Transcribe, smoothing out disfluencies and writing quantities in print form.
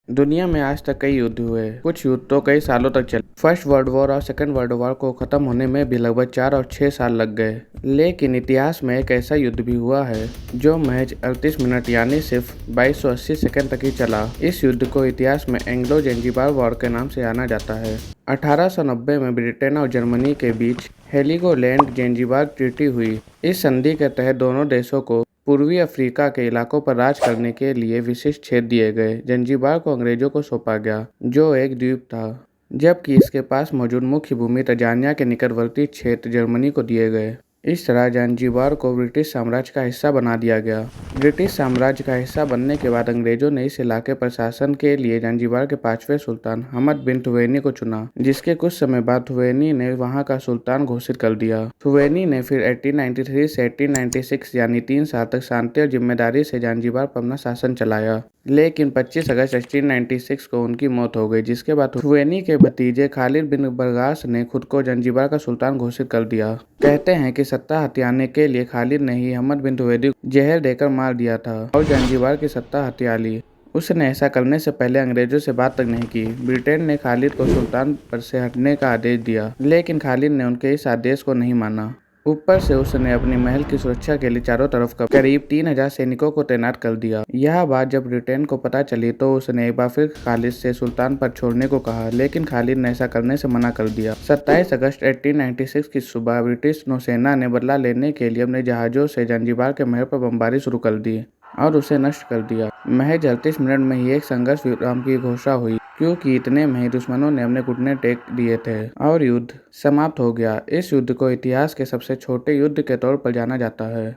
दुनिया में आज तक कई युद्ध हुए। कुछ युद्ध तो कई सालों तक चले। फर्स्ट वर्ल्ड वॉर और सेकंड वर्ल्ड वॉर को खत्म होने में भी लगभग 4 और 6 साल लग गए। लेकिन इतिहास में एक ऐसा युद्ध भी हुआ है जो महज 38 मिनट यानी सिर्फ 2280 सेकंड तक ही चला। इस युद्ध को इतिहास में एंग्लो ज़ंजीबार वॉर के नाम से जाना जाता है। 1890 में ब्रिटेन और जर्मनी के बीच हेलिगोलैंड ज़ंजीबार ट्रीटी हुई। इस संधि के तहत दोनों देशों को पूर्वी अफ्रीका के इलाकों पर राज करने के लिए विशिष्ट क्षेत्र दिए गए। ज़ंजीबार को अंग्रेजों को सौंपा गया, जो एक द्वीप था, जबकि इसके पास मौजूद मुख्य भूमि तंजानिया के निकटवर्ती क्षेत्र जर्मनी को दिए गए। इस तरह ज़ंजीबार को ब्रिटिश साम्राज्य का हिस्सा बना दिया गया। ब्रिटिश साम्राज्य का हिस्सा बनने के बाद अंग्रेजों ने इस इलाके पर शासन के लिए ज़ंजीबार के 5वें सुल्तान हमद बिन थुवैनी को चुना, जिसके कुछ समय बाद थुवैनी ने वहां का सुल्तान घोषित कर दिया। थुवैनी ने फिर 1893 से 1896 यानी 3 साल तक शांति और जिम्मेदारी से ज़ंजीबार पर अपना शासन चलाया। लेकिन 25 अगस्त 1896 को उनकी मौत हो गई, जिसके बाद थुवैनी के भतीजे खालिद बिन बरगास ने खुद को ज़ंजीबार का सुल्तान घोषित कर दिया। कहते हैं कि सत्ता हथियाने के लिए खालिद ने ही हमद बिन थुवैनी को जहर देकर मार दिया था और ज़ंजीबार की सत्ता हथिया ली। उसने ऐसा करने से पहले अंग्रेजों से बात तक नहीं की। ब्रिटेन ने खालिद को सुल्तान पद से हटने का आदेश दिया, लेकिन खालिद ने उनके इस आदेश को नहीं माना। ऊपर से उसने अपने महल की सुरक्षा के लिए चारों तरफ करीब 3000 सैनिकों को तैनात कर दिया। यह बात जब ब्रिटेन को पता चली तो उसने एक बार फिर खालिद से सुल्तान पद छोड़ने को कहा, लेकिन खालिद ने ऐसा करने से मना कर दिया। 27 अगस्त 1896 की सुबह ब्रिटिश नौसेना ने बदला लेने के लिए अपने जहाजों से ज़ंजीबार के महल पर बमबारी शुरू कर दी और उसे नष्ट कर दिया। महज 38 मिनट में ही एक संघर्ष विराम की घोषणा हुई, क्योंकि इतने में ही दुश्मनों ने अपने घुटने टेक दिए थे और युद्ध समाप्त हो गया। इस युद्ध को इतिहास के सबसे छोटे युद्ध के तौर पर जाना जाता है।